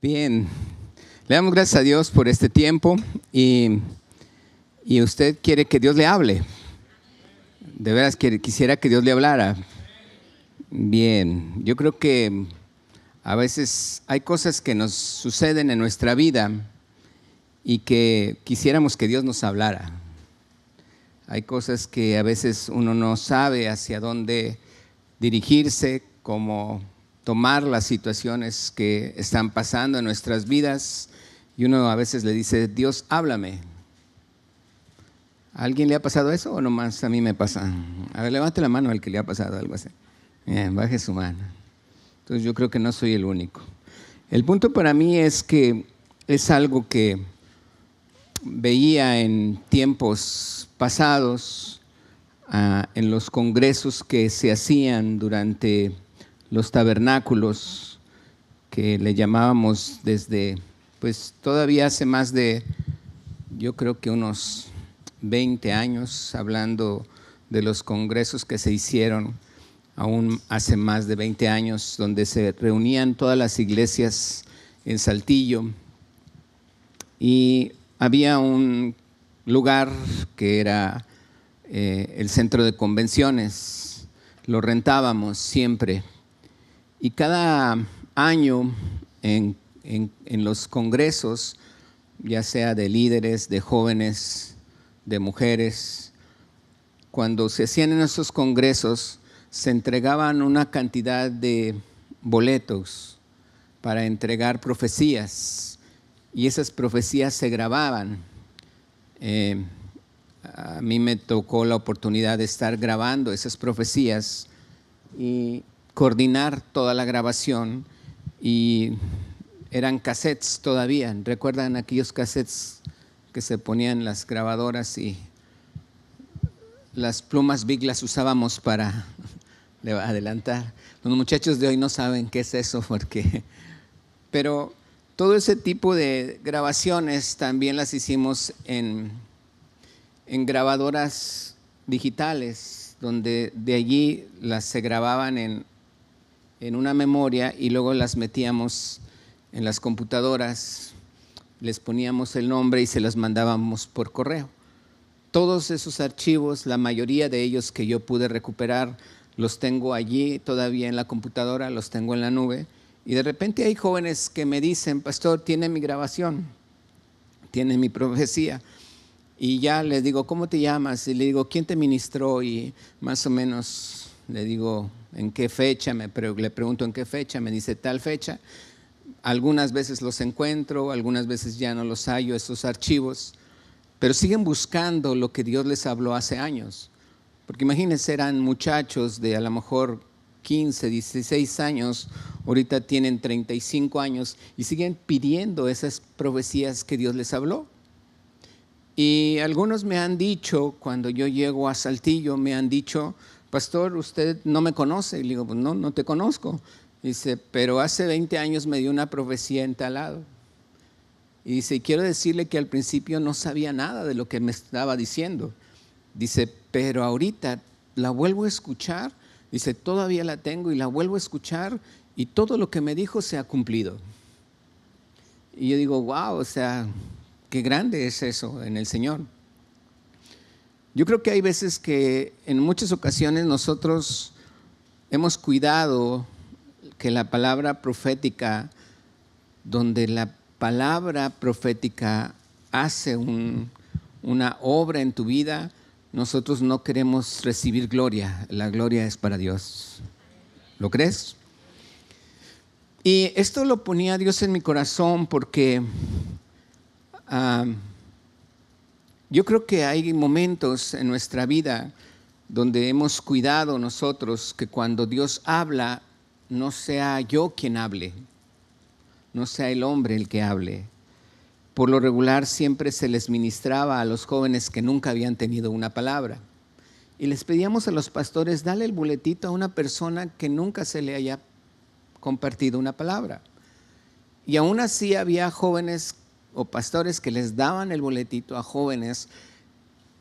Bien, le damos gracias a Dios por este tiempo y usted quiere que Dios le hable. De veras quisiera que Dios le hablara. Bien, yo creo que a veces hay cosas que nos suceden en nuestra vida y que quisiéramos que Dios nos hablara. Hay cosas que a veces uno no sabe hacia dónde dirigirse, cómo tomar las situaciones que están pasando en nuestras vidas, y uno a veces le dice: Dios, háblame. ¿A alguien le ha pasado eso o nomás a mí me pasa? A ver, levante la mano al que le ha pasado algo así. Bien, baje su mano. Entonces yo creo que no soy el único. El punto para mí es que es algo que veía en tiempos pasados, en los congresos que se hacían durante los tabernáculos, que le llamábamos desde, pues todavía hace más de, yo creo que unos 20 años, hablando de los congresos que se hicieron aún hace más de 20 años, donde se reunían todas las iglesias en Saltillo, y había un lugar que era el centro de convenciones. Lo rentábamos siempre, y cada año en los congresos, ya sea de líderes, de jóvenes, de mujeres, cuando se hacían en esos congresos, se entregaban una cantidad de boletos para entregar profecías, y esas profecías se grababan. A mí me tocó la oportunidad de estar grabando esas profecías y coordinar toda la grabación, y eran cassettes todavía. ¿Recuerdan aquellos cassettes que se ponían en las grabadoras y las plumas Big las usábamos para adelantar? Los muchachos de hoy no saben qué es eso, pero todo ese tipo de grabaciones también las hicimos en grabadoras digitales, donde de allí se grababan en una memoria y luego las metíamos en las computadoras, les poníamos el nombre y se las mandábamos por correo. Todos esos archivos, la mayoría de ellos que yo pude recuperar, los tengo allí todavía en la computadora, los tengo en la nube. Y de repente hay jóvenes que me dicen: pastor, tiene mi grabación, tiene mi profecía. Y ya les digo: ¿cómo te llamas? Y le digo: ¿quién te ministró? Y más o menos le digo en qué fecha, le pregunto en qué fecha, me dice tal fecha. Algunas veces los encuentro, algunas veces ya no los hallo, esos archivos, pero siguen buscando lo que Dios les habló hace años. Porque imagínense, eran muchachos de a lo mejor 15, 16 años, ahorita tienen 35 años y siguen pidiendo esas profecías que Dios les habló. Y algunos me han dicho, cuando yo llego a Saltillo, me han dicho: pastor, usted no me conoce. Y le digo: pues no te conozco. Dice: pero hace 20 años me dio una profecía en tal lado. Y dice: quiero decirle que al principio no sabía nada de lo que me estaba diciendo. Dice: pero ahorita la vuelvo a escuchar. Dice: todavía la tengo y la vuelvo a escuchar y todo lo que me dijo se ha cumplido. Y yo digo: wow, o sea, qué grande es eso en el Señor. Yo creo que hay veces que en muchas ocasiones nosotros hemos cuidado que la palabra profética, donde la palabra profética hace una obra en tu vida, nosotros no queremos recibir gloria. La gloria es para Dios. ¿Lo crees? Y esto lo ponía Dios en mi corazón porque yo creo que hay momentos en nuestra vida donde hemos cuidado nosotros que cuando Dios habla, no sea yo quien hable, no sea el hombre el que hable. Por lo regular siempre se les ministraba a los jóvenes que nunca habían tenido una palabra. Y les pedíamos a los pastores: dale el boletito a una persona que nunca se le haya compartido una palabra. Y aún así había jóvenes o pastores que les daban el boletito a jóvenes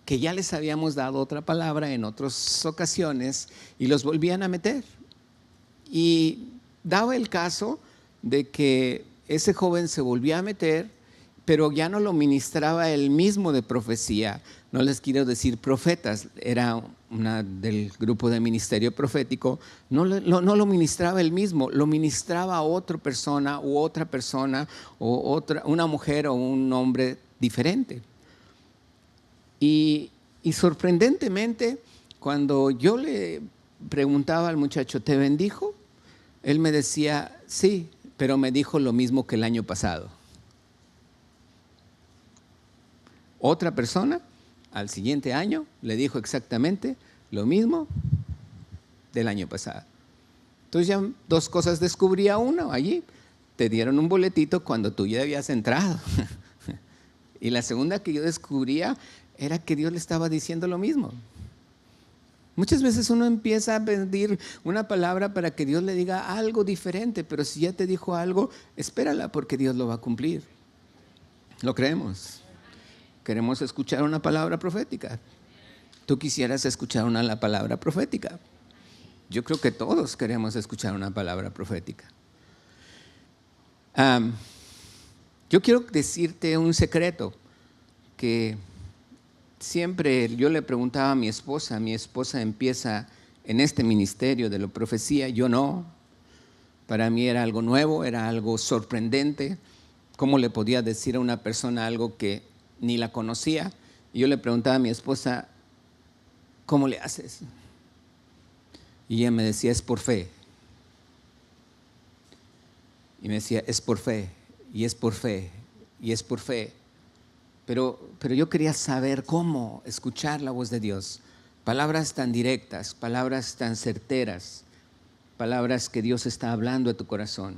que ya les habíamos dado otra palabra en otras ocasiones y los volvían a meter. Y daba el caso de que ese joven se volvió a meter, pero ya no lo ministraba él mismo de profecía. No les quiero decir profetas, era una del grupo de ministerio profético. No lo ministraba él mismo, lo ministraba a otra persona o una mujer o un hombre diferente. Y sorprendentemente, cuando yo le preguntaba al muchacho, ¿te bendijo? Él me decía, sí, pero me dijo lo mismo que el año pasado. Otra persona, al siguiente año, le dijo exactamente lo mismo del año pasado. Entonces ya dos cosas descubría uno allí. Te dieron un boletito cuando tú ya habías entrado. Y la segunda que yo descubría era que Dios le estaba diciendo lo mismo. Muchas veces uno empieza a pedir una palabra para que Dios le diga algo diferente, pero si ya te dijo algo, espérala porque Dios lo va a cumplir. ¿Lo creemos? Queremos escuchar una palabra profética. ¿Tú quisieras escuchar una palabra profética? Yo creo que todos queremos escuchar una palabra profética. Yo quiero decirte un secreto que siempre yo le preguntaba a mi esposa empieza en este ministerio de la profecía, yo no. Para mí era algo nuevo, era algo sorprendente. ¿Cómo le podía decir a una persona algo que ni la conocía? Y yo le preguntaba a mi esposa, ¿cómo le haces? Y ella me decía, es por fe. Y me decía, es por fe, y es por fe, y es por fe. Pero yo quería saber cómo escuchar la voz de Dios. Palabras tan directas, palabras tan certeras, palabras que Dios está hablando a tu corazón.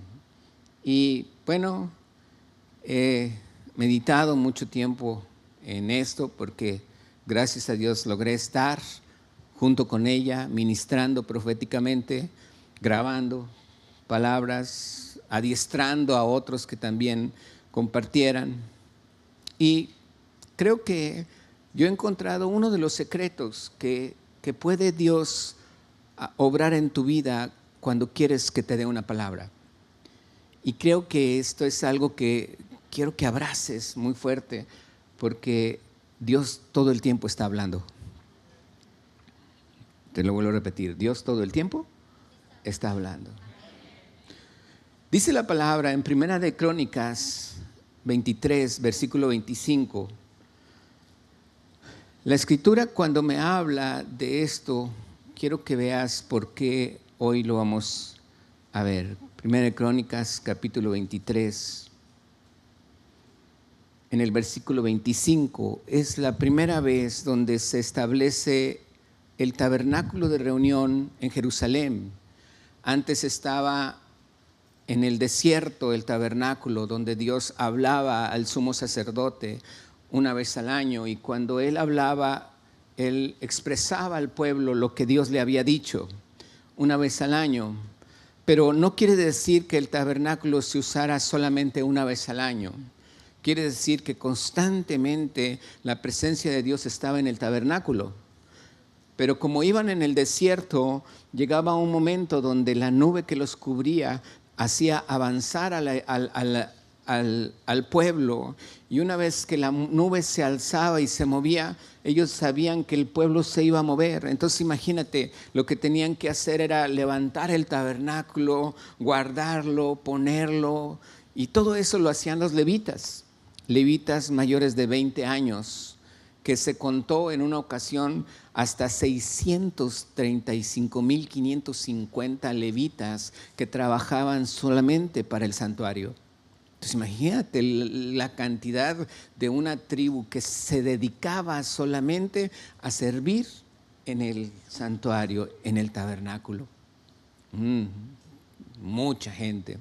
Y bueno, he meditado mucho tiempo en esto porque gracias a Dios logré estar junto con ella, ministrando proféticamente, grabando palabras, adiestrando a otros que también compartieran. Y creo que yo he encontrado uno de los secretos que puede Dios obrar en tu vida cuando quieres que te dé una palabra. Y creo que esto es algo que quiero que abraces muy fuerte, porque Dios todo el tiempo está hablando. Te lo vuelvo a repetir, Dios todo el tiempo está hablando. Dice la palabra en Primera de Crónicas 23, versículo 25. La escritura cuando me habla de esto, quiero que veas por qué hoy lo vamos a ver. Primera de Crónicas, capítulo 23. En el versículo 25 es la primera vez donde se establece el tabernáculo de reunión en Jerusalén. Antes estaba en el desierto el tabernáculo donde Dios hablaba al sumo sacerdote una vez al año, y cuando él hablaba, él expresaba al pueblo lo que Dios le había dicho una vez al año. Pero no quiere decir que el tabernáculo se usara solamente una vez al año. Quiere decir que constantemente la presencia de Dios estaba en el tabernáculo. Pero como iban en el desierto, llegaba un momento donde la nube que los cubría hacía avanzar al pueblo, y una vez que la nube se alzaba y se movía, ellos sabían que el pueblo se iba a mover. Entonces imagínate, lo que tenían que hacer era levantar el tabernáculo, guardarlo, ponerlo, y todo eso lo hacían los levitas mayores de 20 años, que se contó en una ocasión hasta 635,550 levitas que trabajaban solamente para el santuario. Entonces imagínate la cantidad de una tribu que se dedicaba solamente a servir en el santuario, en el tabernáculo. Mucha gente.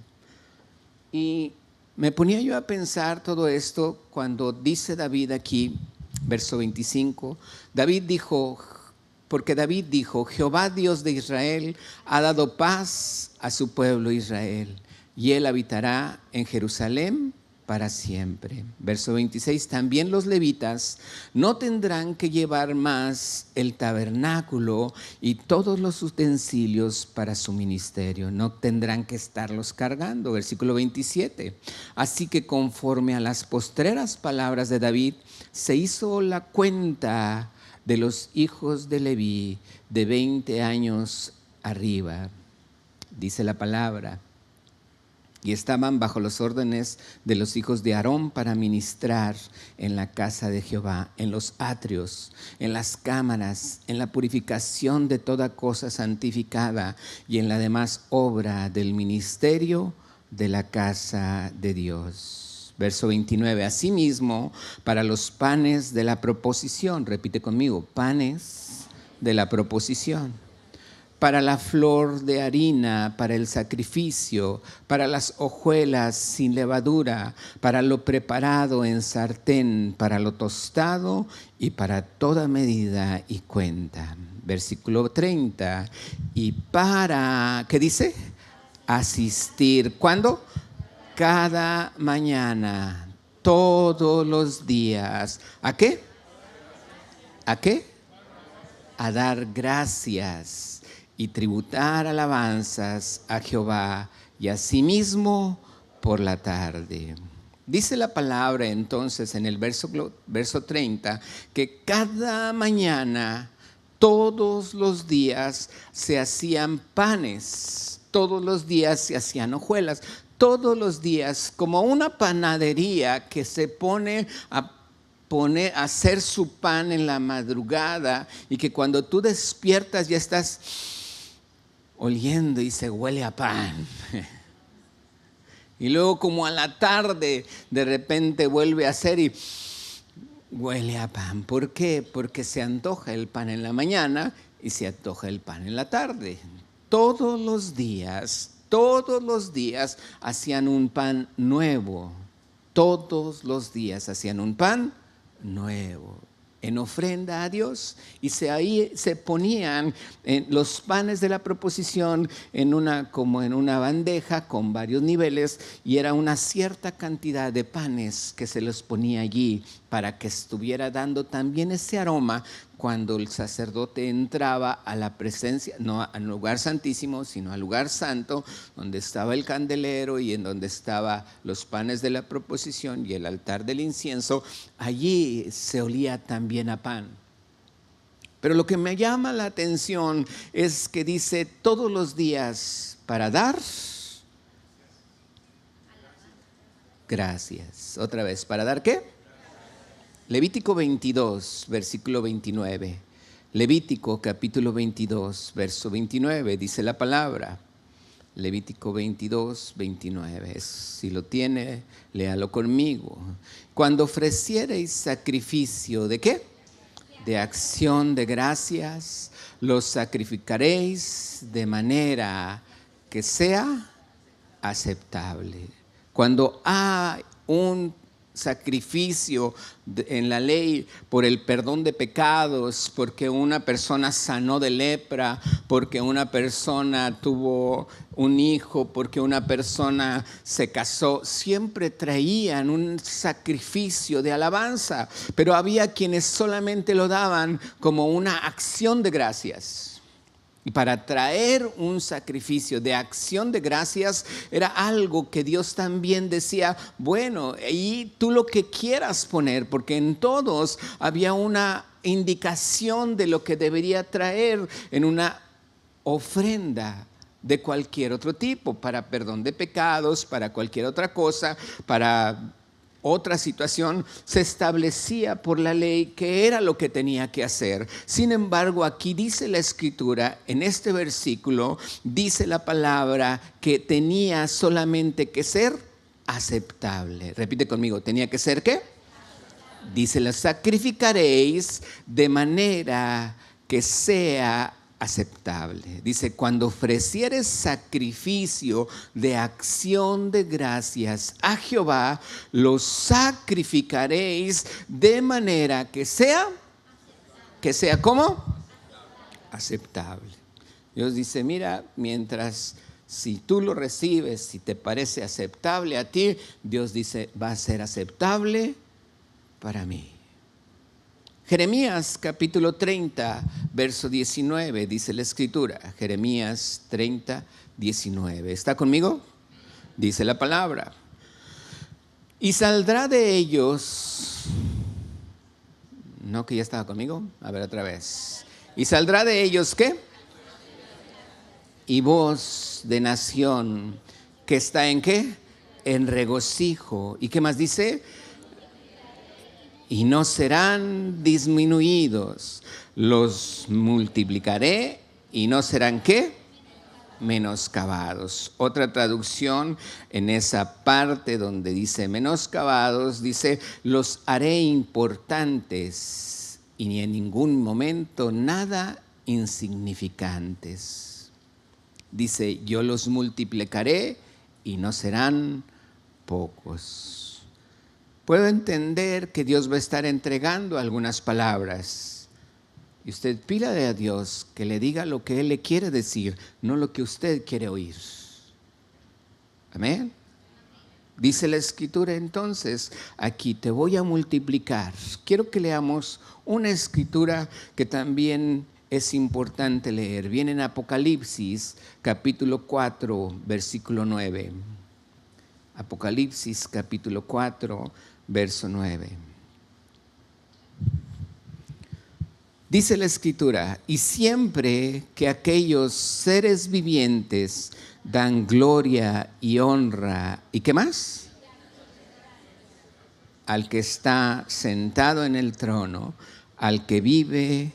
Y me ponía yo a pensar todo esto cuando dice David aquí, verso 25, porque David dijo, Jehová Dios de Israel ha dado paz a su pueblo Israel, y él habitará en Jerusalén para siempre. Verso 26, también los levitas no tendrán que llevar más el tabernáculo y todos los utensilios para su ministerio, no tendrán que estarlos cargando. Versículo 27, así que conforme a las postreras palabras de David, se hizo la cuenta de los hijos de Leví de 20 años arriba, dice la palabra. Y estaban bajo las órdenes de los hijos de Aarón para ministrar en la casa de Jehová, en los atrios, en las cámaras, en la purificación de toda cosa santificada y en la demás obra del ministerio de la casa de Dios. Verso 29, asimismo, para los panes de la proposición, repite conmigo, panes de la proposición. Para la flor de harina, para el sacrificio, para las hojuelas sin levadura, para lo preparado en sartén, para lo tostado y para toda medida y cuenta. Versículo 30, y para, ¿qué dice? Asistir, ¿cuándo? Cada mañana, todos los días. ¿A qué? ¿A qué? A dar gracias y tributar alabanzas a Jehová, y asimismo por la tarde. Dice la palabra entonces en el verso 30 que cada mañana, todos los días se hacían panes, todos los días se hacían hojuelas, todos los días, como una panadería que se pone a hacer su pan en la madrugada, y que cuando tú despiertas ya estás oliendo y se huele a pan. Y luego como a la tarde de repente vuelve a hacer y huele a pan. ¿Por qué? Porque se antoja el pan en la mañana y se antoja el pan en la tarde. Todos los días hacían un pan nuevo. Todos los días hacían un pan nuevo en ofrenda a Dios, y ahí se ponían los panes de la proposición como en una bandeja con varios niveles, y era una cierta cantidad de panes que se los ponía allí para que estuviera dando también ese aroma cuando el sacerdote entraba a la presencia, no al lugar santísimo, sino al lugar santo, donde estaba el candelero y en donde estaban los panes de la proposición y el altar del incienso. Allí se olía también a pan. Pero lo que me llama la atención es que dice todos los días para dar gracias. Otra vez, ¿para dar qué? Levítico 22, versículo 29. Levítico capítulo 22, verso 29, dice la palabra. Levítico 22, 29. Si lo tiene, léalo conmigo. Cuando ofreciereis sacrificio, ¿de qué? De acción de gracias, los sacrificaréis de manera que sea aceptable. Cuando hay un sacrificio en la ley por el perdón de pecados, porque una persona sanó de lepra, porque una persona tuvo un hijo, porque una persona se casó, siempre traían un sacrificio de alabanza, pero había quienes solamente lo daban como una acción de gracias. Y para traer un sacrificio de acción de gracias era algo que Dios también decía, bueno, y tú lo que quieras poner, porque en todos había una indicación de lo que debería traer en una ofrenda de cualquier otro tipo, para perdón de pecados, para cualquier otra cosa, para otra situación, se establecía por la ley que era lo que tenía que hacer. Sin embargo, aquí dice la Escritura, en este versículo, dice la palabra que tenía solamente que ser aceptable. Repite conmigo, ¿tenía que ser qué? Dice, la sacrificaréis de manera que sea aceptable. Dice, cuando ofrecieres sacrificio de acción de gracias a Jehová, lo sacrificaréis de manera que sea ¿cómo? Aceptable. Dios dice, mira, mientras Si tú lo recibes, si te parece aceptable a ti, Dios dice, va a ser aceptable para mí. Jeremías capítulo 30, verso 19, dice la Escritura. Jeremías 30, 19. ¿Está conmigo? Dice la palabra. Y saldrá de ellos, no que ya estaba conmigo, a ver otra vez. Y saldrá de ellos, ¿qué? Y voz de nación que está en ¿qué? En regocijo. ¿Y qué más dice? Y no serán disminuidos, los multiplicaré y no serán ¿qué? Menoscabados. Otra traducción en esa parte donde dice menoscabados, dice los haré importantes y ni en ningún momento nada insignificantes. Dice yo los multiplicaré y no serán pocos. Puedo entender que Dios va a estar entregando algunas palabras. Y usted pídale a Dios que le diga lo que Él le quiere decir, no lo que usted quiere oír. Amén. Dice la Escritura entonces, aquí te voy a multiplicar. Quiero que leamos una Escritura que también es importante leer. Viene en Apocalipsis capítulo 4, versículo 9. Apocalipsis capítulo 4, verso 9. Dice la Escritura, y siempre que aquellos seres vivientes dan gloria y honra, ¿y qué más? Al que está sentado en el trono, al que vive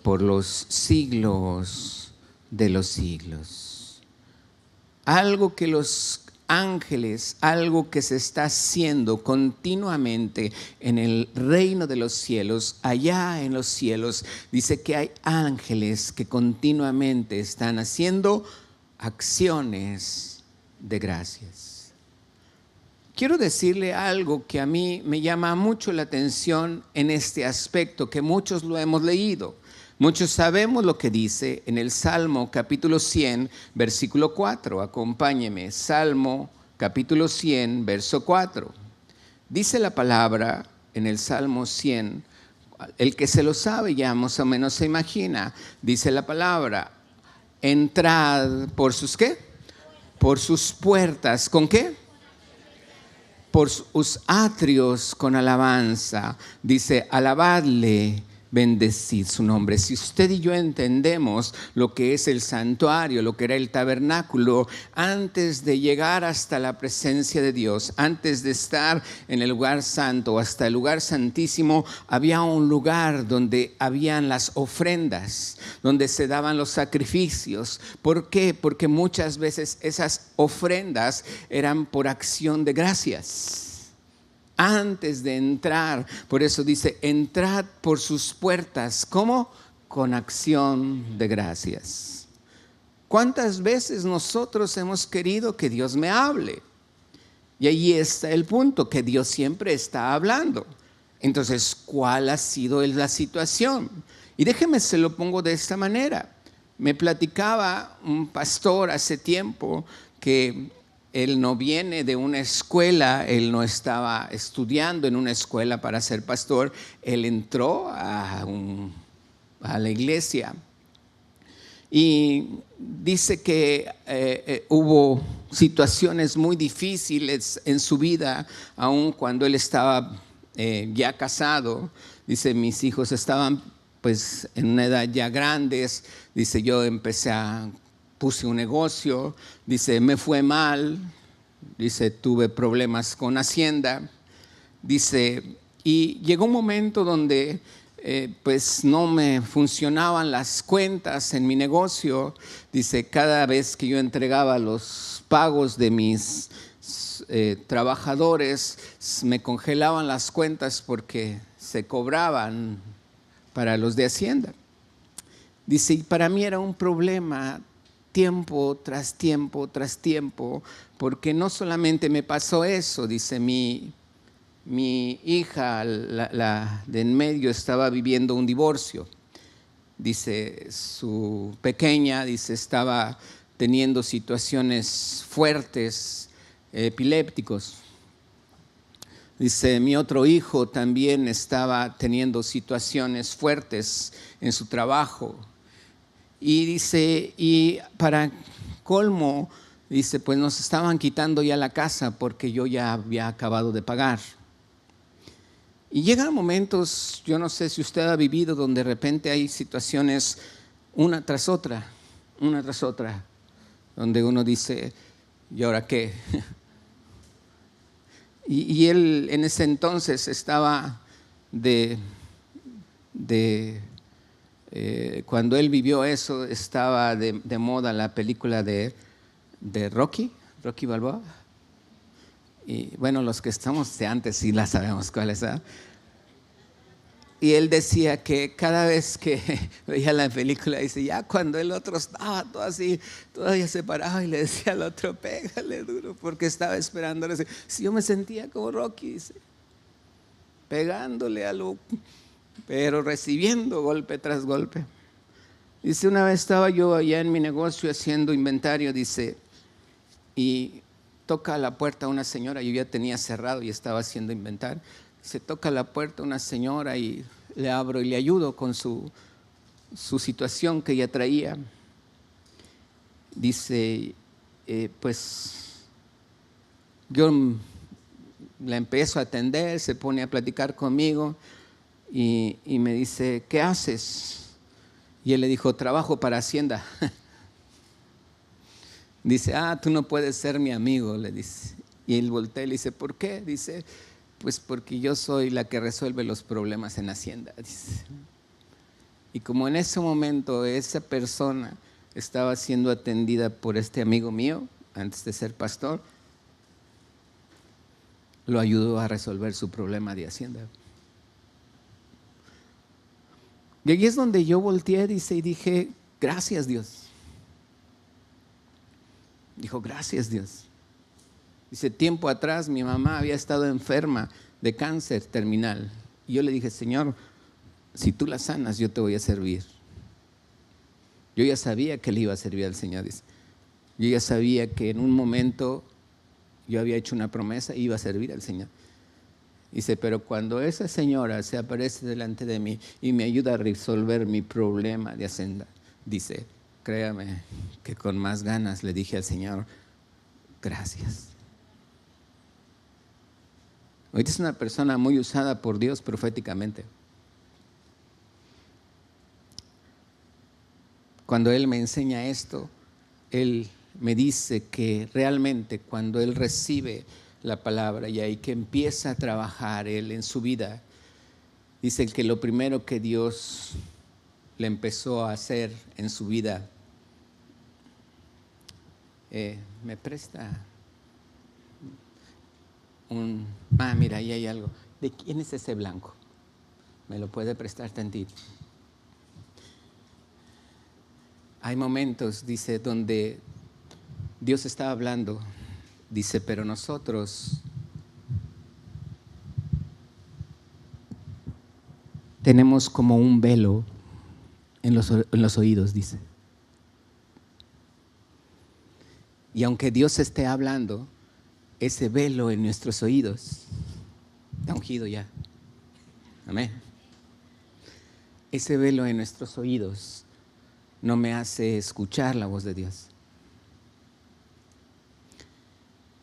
por los siglos de los siglos. Algo que los ángeles, algo que se está haciendo continuamente en el reino de los cielos, allá en los cielos, dice que hay ángeles que continuamente están haciendo acciones de gracias. Quiero decirle algo que a mí me llama mucho la atención en este aspecto, que muchos lo hemos leído. Muchos sabemos lo que dice en el Salmo capítulo 100, versículo 4. Acompáñeme, Salmo capítulo 100, verso 4. Dice la palabra en el Salmo 100, el que se lo sabe ya más o menos se imagina. Dice la palabra, entrad por sus ¿qué? Por sus puertas, ¿con qué? Por sus atrios con alabanza. Dice, alabadle, bendecid su nombre. Si usted y yo entendemos lo que es el santuario, lo que era el tabernáculo, antes de llegar hasta la presencia de Dios, antes de estar en el lugar santo, hasta el lugar santísimo, había un lugar donde habían las ofrendas, donde se daban los sacrificios. ¿Por qué? Porque muchas veces esas ofrendas eran por acción de gracias. Antes de entrar, por eso dice, entrad por sus puertas. ¿Cómo? Con acción de gracias. ¿Cuántas veces nosotros hemos querido que Dios me hable? Y ahí está el punto, que Dios siempre está hablando. Entonces, ¿cuál ha sido la situación? Y déjeme se lo pongo de esta manera. Me platicaba un pastor hace tiempo que él no viene de una escuela, él no estaba estudiando en una escuela para ser pastor, él entró a la iglesia y dice que hubo situaciones muy difíciles en su vida, aun cuando él estaba ya casado. Dice, mis hijos estaban pues en una edad ya grandes. Dice, yo puse un negocio, dice, me fue mal, dice, tuve problemas con Hacienda, dice, y llegó un momento donde pues no me funcionaban las cuentas en mi negocio. Dice, cada vez que yo entregaba los pagos de mis trabajadores, me congelaban las cuentas porque se cobraban para los de Hacienda. Dice, y para mí era un problema tiempo tras tiempo tras tiempo, porque no solamente me pasó eso, dice, mi hija, la de en medio, estaba viviendo un divorcio. Dice, su pequeña, dice, teniendo situaciones fuertes, epilépticos. Dice, mi otro hijo también estaba teniendo situaciones fuertes en su trabajo. Y dice, y para colmo, dice, pues nos estaban quitando ya la casa porque yo ya había acabado de pagar. Y llegan momentos, yo no sé si usted ha vivido, donde de repente hay situaciones una tras otra, donde uno dice, ¿y ahora qué? Y él en ese entonces estaba cuando él vivió eso, estaba de moda la película de Rocky Balboa. Y bueno, los que estamos de antes sí la sabemos cuál es. Y él decía que cada vez que veía la película, dice, ya cuando el otro estaba todo así, todavía separado, y le decía al otro, pégale duro, porque estaba esperando. Si yo me sentía como Rocky, dice, pegándole a lo, pero recibiendo golpe tras golpe. Dice, una vez estaba yo allá en mi negocio haciendo inventario, dice, y toca a la puerta una señora, yo ya tenía cerrado y estaba haciendo inventario. Se toca a la puerta una señora y le abro y le ayudo con su situación que ella traía. Dice, pues yo la empiezo a atender, se pone a platicar conmigo y me dice, ¿qué haces? Y él le dijo, trabajo para Hacienda. Dice, tú no puedes ser mi amigo, le dice. Y él voltea y le dice, ¿por qué? Dice, pues porque yo soy la que resuelve los problemas en Hacienda, dice. Y como en ese momento esa persona estaba siendo atendida por este amigo mío, antes de ser pastor, lo ayudó a resolver su problema de Hacienda. Y ahí es donde yo volteé, dice, y dije, gracias Dios. Dijo, gracias Dios. Dice, tiempo atrás mi mamá había estado enferma de cáncer terminal. Y yo le dije, Señor, si tú la sanas, yo te voy a servir. Yo ya sabía que le iba a servir al Señor. Dice. Yo ya sabía que en un momento yo había hecho una promesa y iba a servir al Señor. Dice, pero cuando esa señora se aparece delante de mí y me ayuda a resolver mi problema de Hacienda, dice, créame que con más ganas le dije al Señor, gracias. Ahorita es una persona muy usada por Dios proféticamente. Cuando Él me enseña esto, Él me dice que realmente cuando Él recibe la palabra y ahí que empieza a trabajar Él en su vida, dice que lo primero que Dios le empezó a hacer en su vida, me presta mira, ahí hay algo. ¿De quién es ese blanco? ¿Me lo puede prestar tantito? Hay momentos, dice, donde Dios está hablando, dice, pero nosotros tenemos como un velo en los oídos, dice. Y aunque Dios esté hablando, ese velo en nuestros oídos está ungido ya. Amén. Ese velo en nuestros oídos no me hace escuchar la voz de Dios.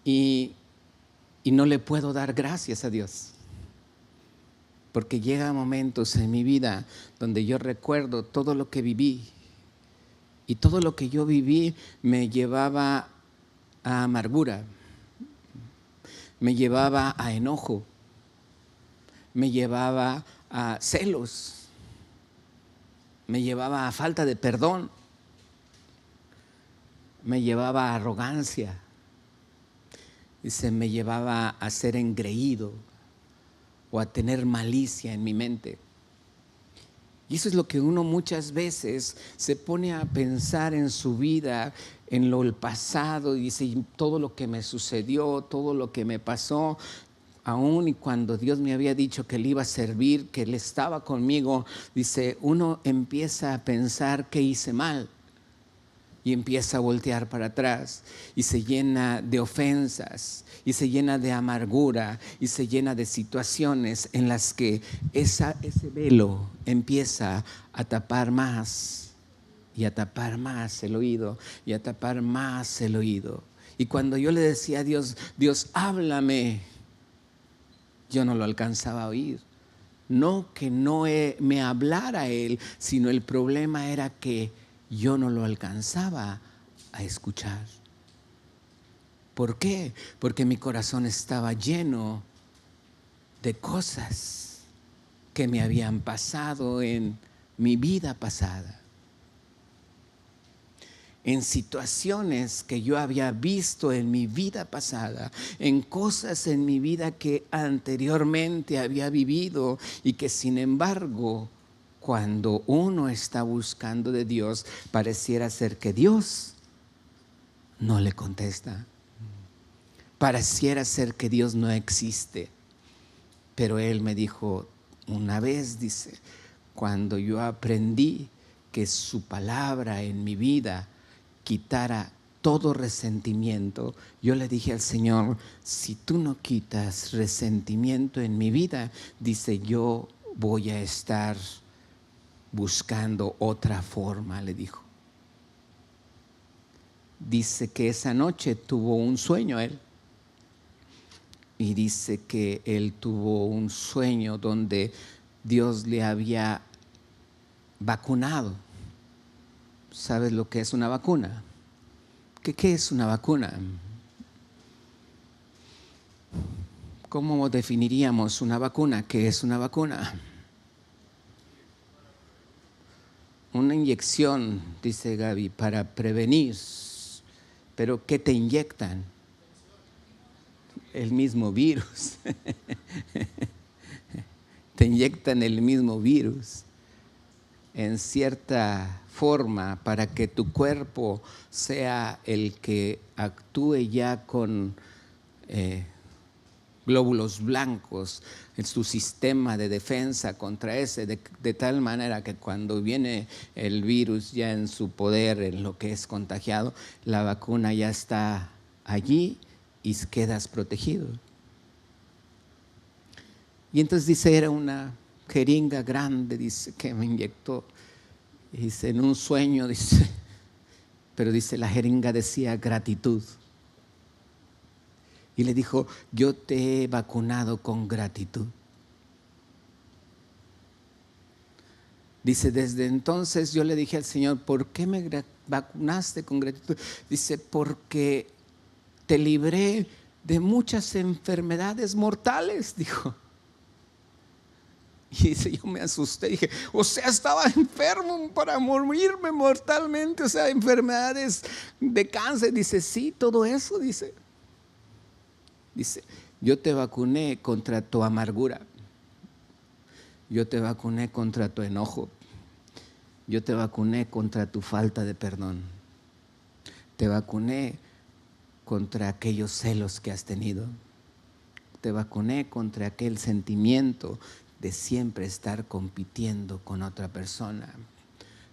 Y no le puedo dar gracias a Dios. Porque llega momentos en mi vida donde yo recuerdo todo lo que viví. Y todo lo que yo viví me llevaba a amargura, me llevaba a enojo, me llevaba a celos, me llevaba a falta de perdón, me llevaba a arrogancia, me llevaba a ser engreído o a tener malicia en mi mente. Y eso es lo que uno muchas veces se pone a pensar en su vida, en el pasado, y dice, todo lo que me sucedió, todo lo que me pasó, aún y cuando Dios me había dicho que le iba a servir, que Él estaba conmigo, dice, uno empieza a pensar que hice mal. y empieza a voltear para atrás y se llena de ofensas y se llena de amargura y se llena de situaciones en las que ese velo empieza a tapar más y a tapar más el oído y a tapar más el oído. Y cuando yo le decía a Dios, Dios, háblame, yo no lo alcanzaba a oír. No que no me hablara Él, sino el problema era que yo no lo alcanzaba a escuchar. ¿Por qué? Porque mi corazón estaba lleno de cosas que me habían pasado en mi vida pasada. En situaciones que yo había visto en mi vida pasada, en cosas en mi vida que anteriormente había vivido y que sin embargo, cuando uno está buscando de Dios, pareciera ser que Dios no le contesta. Pareciera ser que Dios no existe. Pero Él me dijo una vez, dice, cuando yo aprendí que su palabra en mi vida quitara todo resentimiento, yo le dije al Señor, si tú no quitas resentimiento en mi vida, dice, yo voy a estar buscando otra forma, le dijo. Dice que esa noche tuvo un sueño él. Y dice que él tuvo un sueño donde Dios le había vacunado. ¿Sabes lo que es una vacuna? ¿Qué es una vacuna? ¿Cómo definiríamos una vacuna? ¿Qué es una vacuna? Una inyección, dice Gaby, para prevenir. ¿Pero qué te inyectan? El mismo virus. Te inyectan el mismo virus en cierta forma para que tu cuerpo sea el que actúe ya con glóbulos blancos en su sistema de defensa contra ese, de tal manera que cuando viene el virus ya en su poder, en lo que es contagiado, la vacuna ya está allí y quedas protegido. Y entonces dice, era una jeringa grande, dice, que me inyectó. Y dice, en un sueño, dice, pero dice, la jeringa decía gratitud. Y le dijo, yo te he vacunado con gratitud. Dice, desde entonces yo le dije al Señor, ¿por qué me vacunaste con gratitud? Dice, porque te libré de muchas enfermedades mortales, dijo. Y dice, yo me asusté, dije, o sea, estaba enfermo para morirme mortalmente, o sea, enfermedades de cáncer. Dice, sí, todo eso, dice. Dice, yo te vacuné contra tu amargura, yo te vacuné contra tu enojo, yo te vacuné contra tu falta de perdón, te vacuné contra aquellos celos que has tenido, te vacuné contra aquel sentimiento de siempre estar compitiendo con otra persona.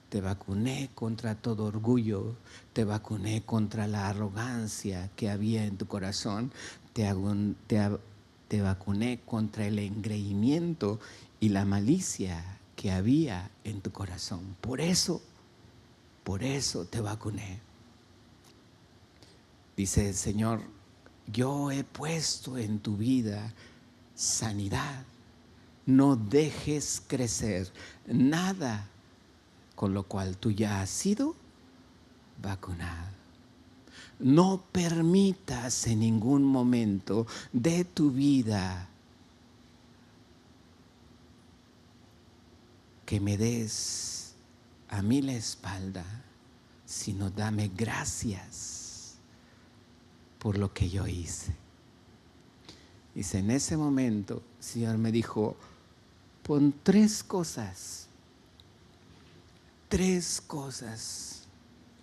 Te vacuné contra todo orgullo, te vacuné contra la arrogancia que había en tu corazón, te vacuné contra el engreimiento y la malicia que había en tu corazón. Por eso te vacuné. Dice el Señor, yo he puesto en tu vida sanidad. No dejes crecer nada con lo cual tú ya has sido vacunado. No permitas en ningún momento de tu vida que me des a mí la espalda, sino dame gracias por lo que yo hice. Dice, en ese momento el Señor me dijo, pon tres cosas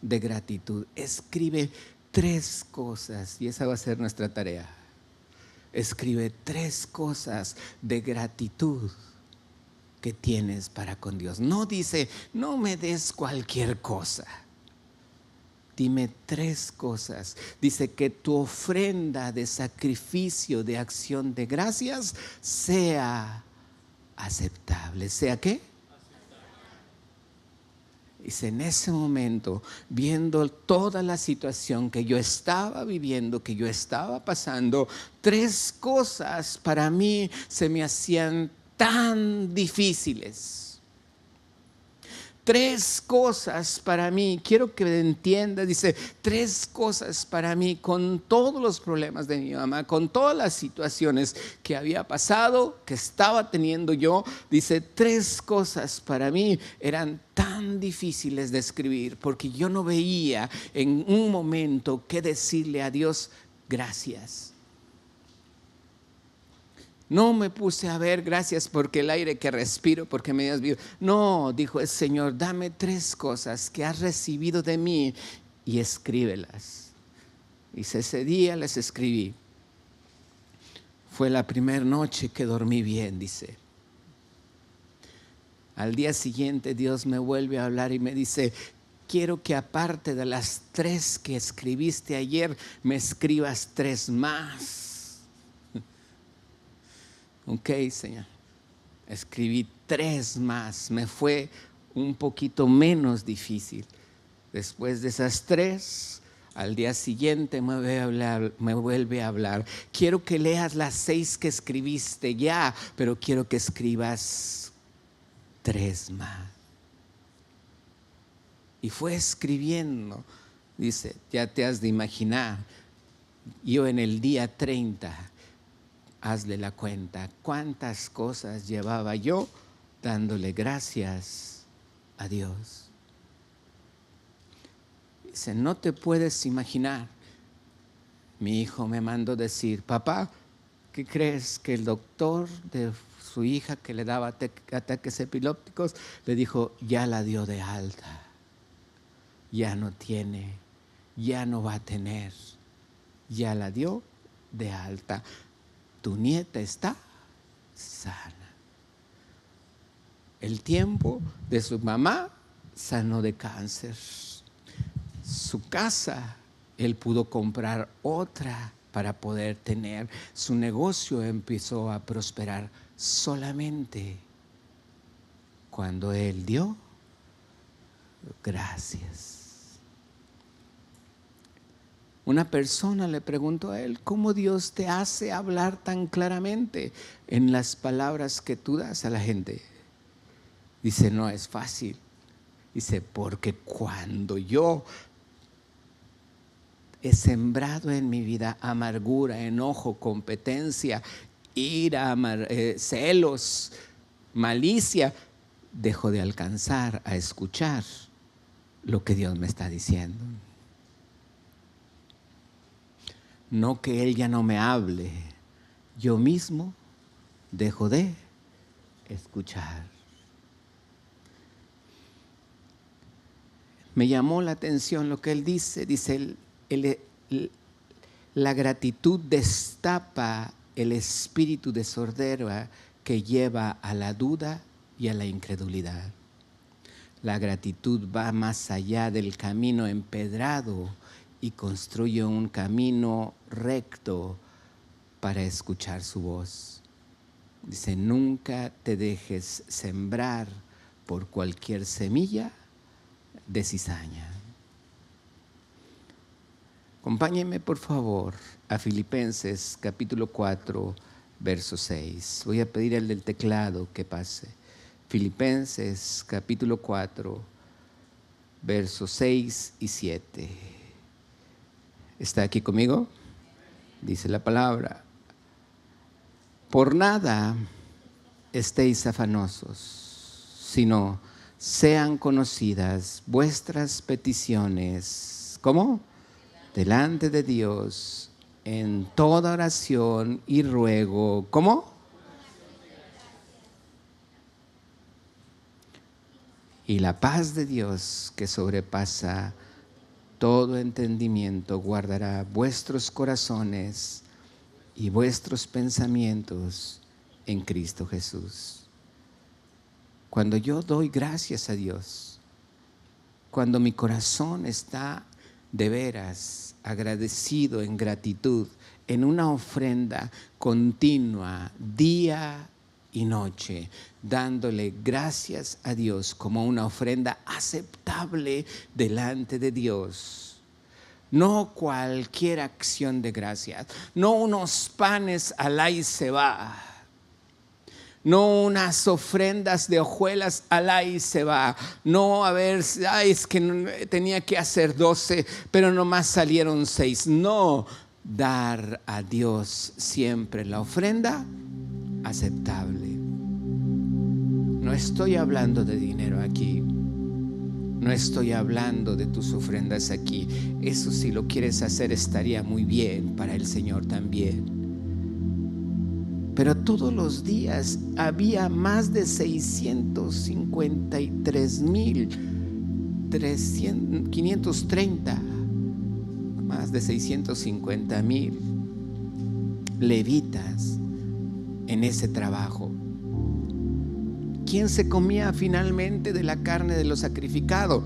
de gratitud. Escribe 3 cosas y esa va a ser nuestra tarea. Escribe 3 cosas de gratitud que tienes para con Dios. No dice, no me des cualquier cosa. Dime 3 cosas. Dice que tu ofrenda de sacrificio, de acción de gracias, sea aceptable. ¿Sea qué? Dice, en ese momento, viendo toda la situación que yo estaba viviendo, que yo estaba pasando, 3 cosas para mí se me hacían tan difíciles. 3 cosas para mí, quiero que entiendas, dice, 3 cosas para mí, con todos los problemas de mi mamá, con todas las situaciones que había pasado, que estaba teniendo yo, dice, 3 cosas para mí eran tan difíciles de escribir, porque yo no veía en un momento qué decirle a Dios, gracias. No me puse a ver, gracias porque el aire que respiro, porque me has visto. No, dijo el Señor, dame 3 cosas que has recibido de mí y escríbelas. Dice, ese día les escribí. Fue la primera noche que dormí bien, dice. Al día siguiente Dios me vuelve a hablar y me dice, quiero que aparte de las 3 que escribiste ayer, me escribas 3 más. Ok, Señor. Escribí 3 más. Me fue un poquito menos difícil. Después de esas 3, al día siguiente me vuelve a hablar. Quiero que leas las 6 que escribiste ya, pero quiero que escribas 3 más. Y fue escribiendo. Dice, ya te has de imaginar. Yo en el día 30... hazle la cuenta, cuántas cosas llevaba yo dándole gracias a Dios. Dice, no te puedes imaginar. Mi hijo me mandó decir, papá, ¿qué crees? Que el doctor de su hija que le daba ataques epilépticos le dijo, ya la dio de alta, ya no tiene, ya no va a tener, ya la dio de alta. Tu nieta está sana. El tiempo de su mamá sanó de cáncer. Su casa, él pudo comprar otra para poder tener. Su negocio empezó a prosperar solamente cuando él dio gracias. Una persona le preguntó a él, ¿cómo Dios te hace hablar tan claramente en las palabras que tú das a la gente? Dice, no es fácil. Dice, porque cuando yo he sembrado en mi vida amargura, enojo, competencia, ira, celos, malicia, dejo de alcanzar a escuchar lo que Dios me está diciendo. No que Él ya no me hable, yo mismo dejo de escuchar. Me llamó la atención lo que Él dice. Dice, la gratitud destapa el espíritu de sordera que lleva a la duda y a la incredulidad. La gratitud va más allá del camino empedrado y construye un camino recto para escuchar su voz. Dice, nunca te dejes sembrar por cualquier semilla de cizaña. Acompáñenme por favor a Filipenses capítulo 4, verso 6. Voy a pedir al del teclado que pase. Filipenses capítulo 4, versos 6 y 7. ¿Está aquí conmigo? Dice la palabra. Por nada estéis afanosos, sino sean conocidas vuestras peticiones. ¿Cómo? Delante de Dios en toda oración y ruego. ¿Cómo? Y la paz de Dios que sobrepasa todo entendimiento guardará vuestros corazones y vuestros pensamientos en Cristo Jesús. Cuando yo doy gracias a Dios, cuando mi corazón está de veras agradecido en gratitud, en una ofrenda continua, día y noche, dándole gracias a Dios como una ofrenda aceptable delante de Dios. No cualquier acción de gracias, no unos panes al ahí se va, no unas ofrendas de hojuelas al ahí se va, no a ver, ay, es que tenía que hacer 12, pero nomás salieron 6. No, dar a Dios siempre la ofrenda aceptable. No estoy hablando de dinero aquí, no estoy hablando de tus ofrendas aquí. Eso, si lo quieres hacer, estaría muy bien para el Señor también. Pero todos los días había más de 653,530, más de 650,000 levitas en ese trabajo. ¿Quién se comía finalmente de la carne de lo sacrificado?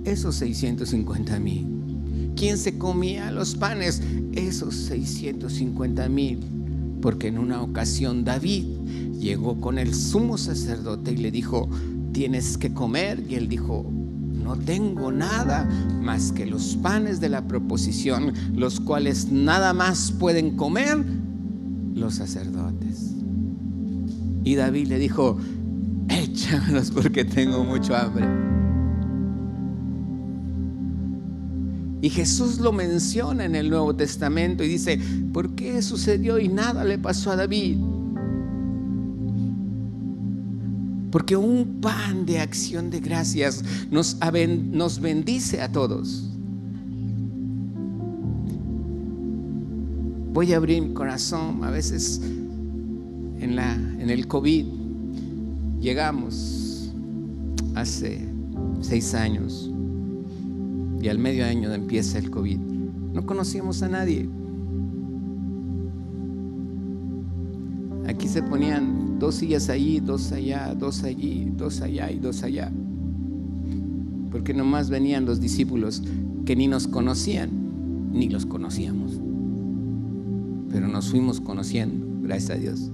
Esos 650,000. ¿Quién se comía los panes? Esos 650,000. Porque en una ocasión David llegó con el sumo sacerdote y le dijo: tienes que comer. Y él dijo: no tengo nada más que los panes de la proposición, los cuales nada más pueden comer los sacerdotes. Y David le dijo: échamelos porque tengo mucho hambre. Y Jesús lo menciona en el Nuevo Testamento y dice: ¿por qué sucedió y nada le pasó a David? Porque un pan de acción de gracias nos bendice a todos. Voy a abrir mi corazón. A veces en el COVID llegamos hace 6 años. Y al medio año empieza el COVID. No conocíamos a nadie. Aquí se ponían 2 sillas allí, 2 allá, 2 allí, 2 allá y 2 allá. Porque nomás venían los discípulos que ni nos conocían, ni los conocíamos. Pero nos fuimos conociendo, gracias a Dios.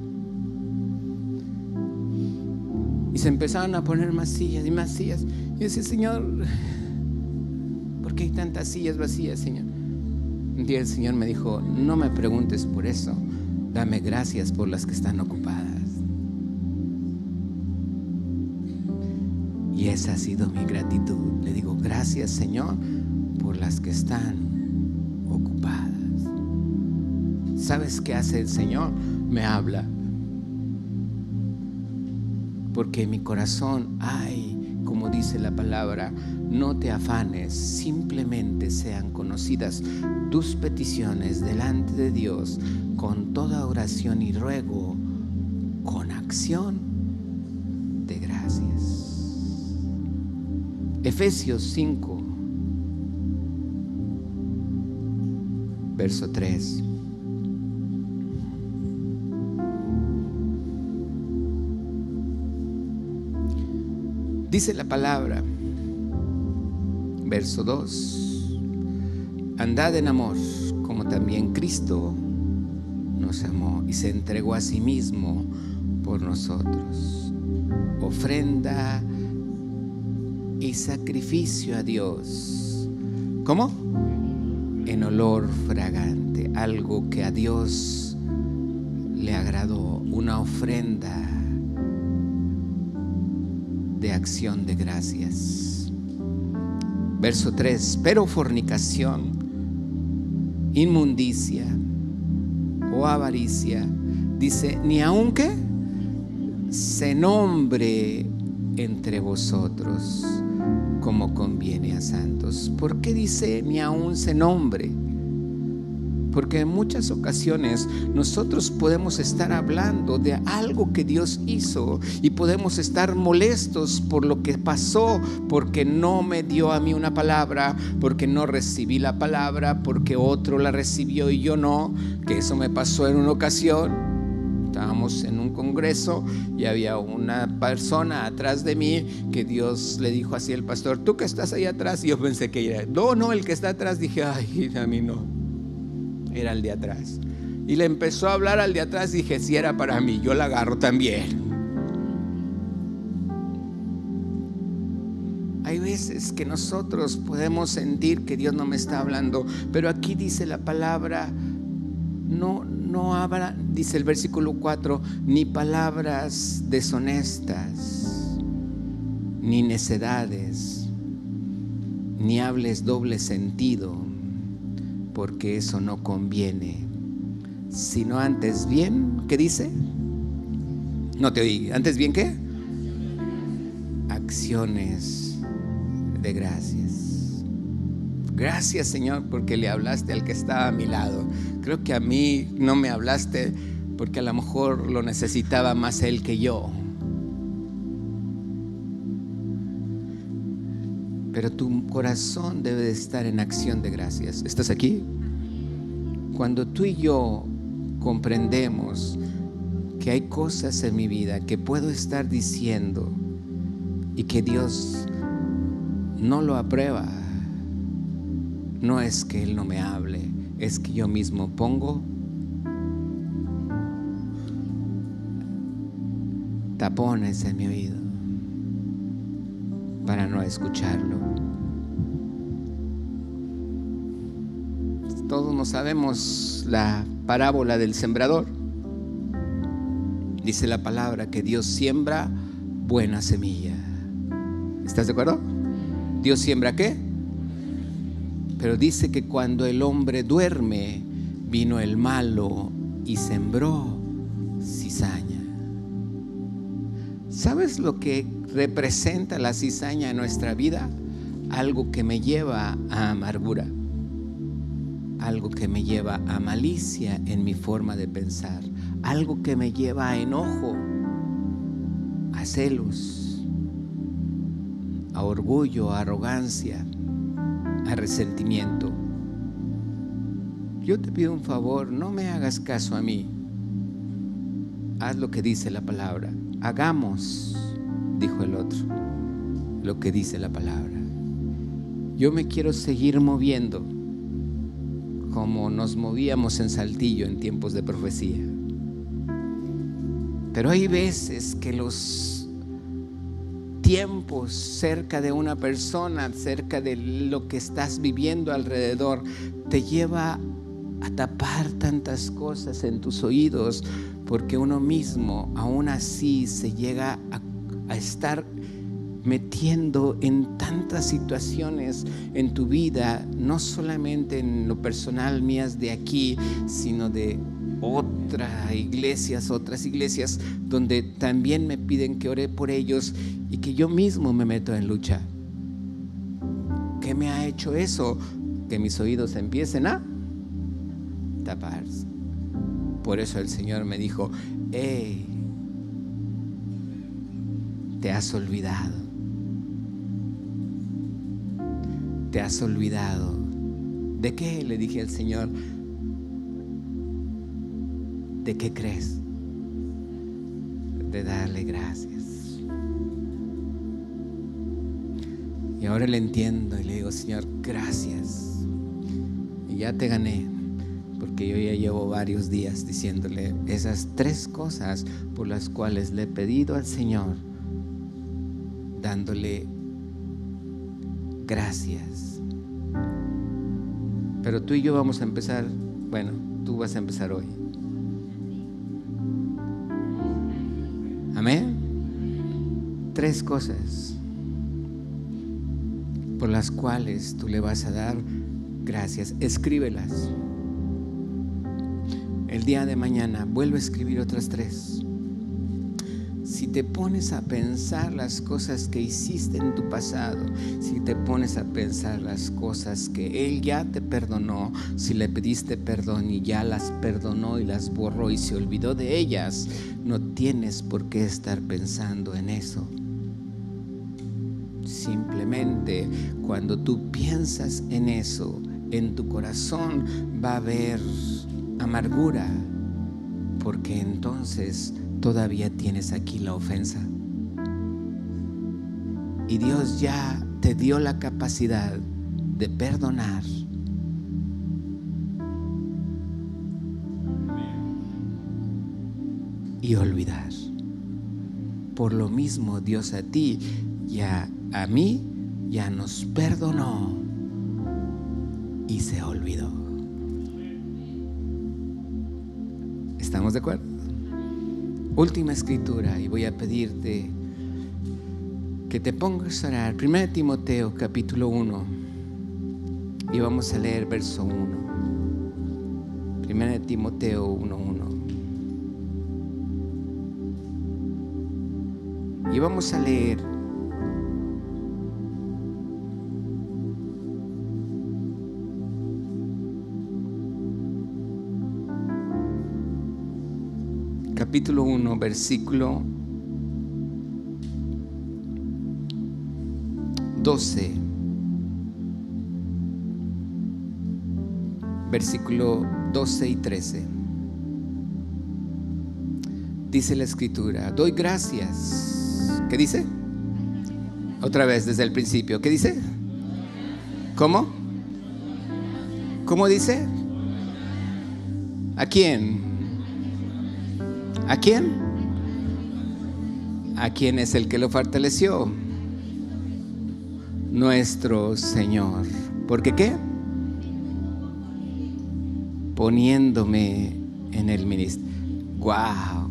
Y se empezaron a poner más sillas y más sillas. Y yo decía: Señor, ¿por qué hay tantas sillas vacías, Señor? Un día el Señor me dijo: no me preguntes por eso, dame gracias por las que están ocupadas. Y esa ha sido mi gratitud. Le digo: gracias, Señor, por las que están ocupadas. ¿Sabes qué hace el Señor? Me habla. Porque en mi corazón hay, como dice la palabra, no te afanes, simplemente sean conocidas tus peticiones delante de Dios con toda oración y ruego, con acción de gracias. Efesios 5, verso 3. Dice la palabra, verso 2: andad en amor, como también Cristo nos amó y se entregó a sí mismo por nosotros, ofrenda y sacrificio a Dios. ¿Cómo? En olor fragante, algo que a Dios le agradó, una ofrenda de acción de gracias. Verso 3: pero fornicación, inmundicia o avaricia, dice, ni aunque se nombre entre vosotros como conviene a santos. ¿Por qué dice ni aun se nombre? Porque en muchas ocasiones nosotros podemos estar hablando de algo que Dios hizo y podemos estar molestos por lo que pasó, porque no me dio a mí una palabra, porque no recibí la palabra, porque otro la recibió y yo no, que eso me pasó en una ocasión. Estábamos en un congreso y había una persona atrás de mí que Dios le dijo así al pastor: tú que estás ahí atrás. Y yo pensé que era, no, el que está atrás. Dije, ay, a mí no, era el de atrás. Y le empezó a hablar al de atrás. Dije, si era para mí, yo la agarro también. Hay veces que nosotros podemos sentir que Dios no me está hablando, pero aquí dice la palabra, no habla, dice el versículo 4, ni palabras deshonestas, ni necedades, ni hables doble sentido, porque eso no conviene, sino antes bien, ¿qué dice? No te oí. ¿Antes bien qué? Acciones de gracias. Gracias, Señor, porque le hablaste al que estaba a mi lado. Creo que a mí no me hablaste porque a lo mejor lo necesitaba más él que yo. Pero tu corazón debe de estar en acción de gracias. ¿Estás aquí? Cuando tú y yo comprendemos que hay cosas en mi vida que puedo estar diciendo y que Dios no lo aprueba, no es que Él no me hable, es que yo mismo pongo tapones en mi oído para no escucharlo. Todos nos sabemos la parábola del sembrador. Dice la palabra que Dios siembra buena semilla. ¿Estás de acuerdo? ¿Dios siembra qué? Pero dice que cuando el hombre duerme, vino el malo y sembró cizaña. ¿Sabes lo que representa la cizaña en nuestra vida? Algo que me lleva a amargura, algo que me lleva a malicia en mi forma de pensar, algo que me lleva a enojo, a celos, a orgullo, a arrogancia, a resentimiento. Yo te pido un favor, no me hagas caso a mí. Haz lo que dice la palabra. Hagamos, dijo el otro, lo que dice la palabra. Yo me quiero seguir moviendo como nos movíamos en Saltillo en tiempos de profecía. Pero hay veces que los tiempos cerca de una persona, cerca de lo que estás viviendo alrededor, te lleva a tapar tantas cosas en tus oídos, porque uno mismo aún así se llega a estar metiendo en tantas situaciones en tu vida, no solamente en lo personal mías de aquí, sino de otras iglesias donde también me piden que ore por ellos y que yo mismo me meto en lucha. ¿Qué me ha hecho eso? Que mis oídos empiecen a taparse. Por eso el Señor me dijo: hey, te has olvidado. ¿Te has olvidado de qué? Le dije al Señor. ¿De qué crees? De darle gracias. Y ahora le entiendo y le digo: Señor, gracias. Y ya te gané, porque yo ya llevo varios días diciéndole esas 3 cosas por las cuales le he pedido al Señor, dándole gracias. Pero tú y yo vamos a empezar, bueno, tú vas a empezar hoy. Amén. 3 cosas por las cuales tú le vas a dar gracias. Escríbelas. El día de mañana vuelve a escribir otras 3. Si te pones a pensar las cosas que hiciste en tu pasado, si te pones a pensar las cosas que Él ya te perdonó, si le pediste perdón y ya las perdonó y las borró y se olvidó de ellas, no tienes por qué estar pensando en eso. Simplemente cuando tú piensas en eso, en tu corazón va a haber amargura, porque entonces todavía tienes aquí la ofensa. Y Dios ya te dio la capacidad de perdonar. Y olvidar. Por lo mismo, Dios a ti y a mí ya nos perdonó y se olvidó. ¿Estamos de acuerdo? Última escritura, y voy a pedirte que te pongas a orar. 1 Timoteo capítulo 1, y vamos a leer verso 1. 1 Timoteo 1:1. Y vamos a leer capítulo 1, versículo 12, versículo 12 y 13. Dice la escritura: doy gracias. ¿Qué dice? Otra vez desde el principio. ¿Qué dice? ¿Cómo? ¿Cómo dice? ¿A quién? ¿A quién? ¿A quién es el que lo fortaleció? Nuestro Señor. ¿Por qué qué? Poniéndome en el ministerio. ¡Wow!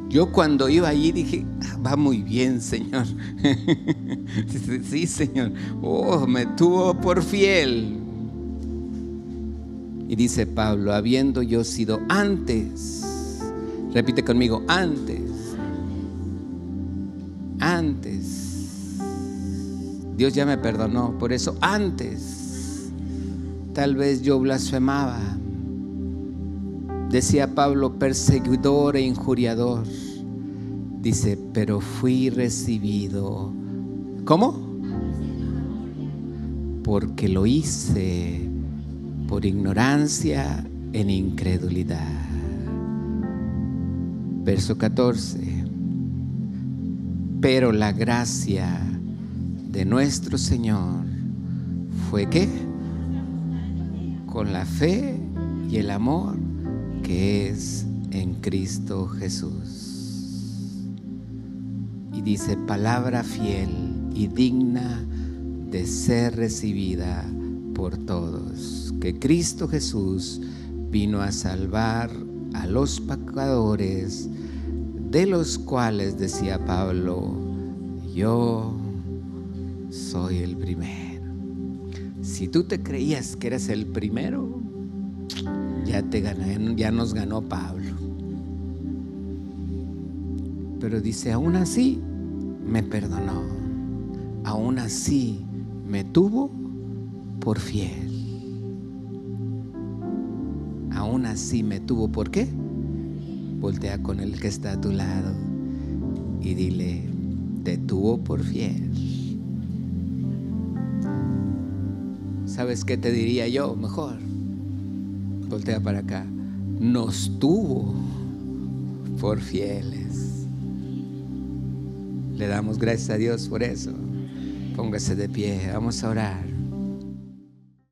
Yo cuando iba allí dije: va muy bien, Señor. Sí, Señor. Oh, me tuvo por fiel. Y dice Pablo: habiendo yo sido antes, repite conmigo, antes, Dios ya me perdonó. Por eso antes tal vez yo blasfemaba. Decía Pablo: perseguidor e injuriador. Dice: pero fui recibido. ¿Cómo? Porque lo hice por ignorancia en incredulidad. Verso 14. Pero la gracia de nuestro Señor fue ¿qué? Con la fe y el amor que es en Cristo Jesús. Y dice: palabra fiel y digna de ser recibida por todos, que Cristo Jesús vino a salvar a los pecadores, de los cuales decía Pablo: yo soy el primero. Si tú te creías que eres el primero, ya nos ganó Pablo. Pero dice: aún así me perdonó, aún así me tuvo por fiel. Aún así me tuvo ¿por qué? Voltea con el que está a tu lado y dile: te tuvo por fiel. ¿Sabes qué te diría yo? Mejor voltea para acá: nos tuvo por fieles. Le damos gracias a Dios por eso. Póngase de pie, vamos a orar.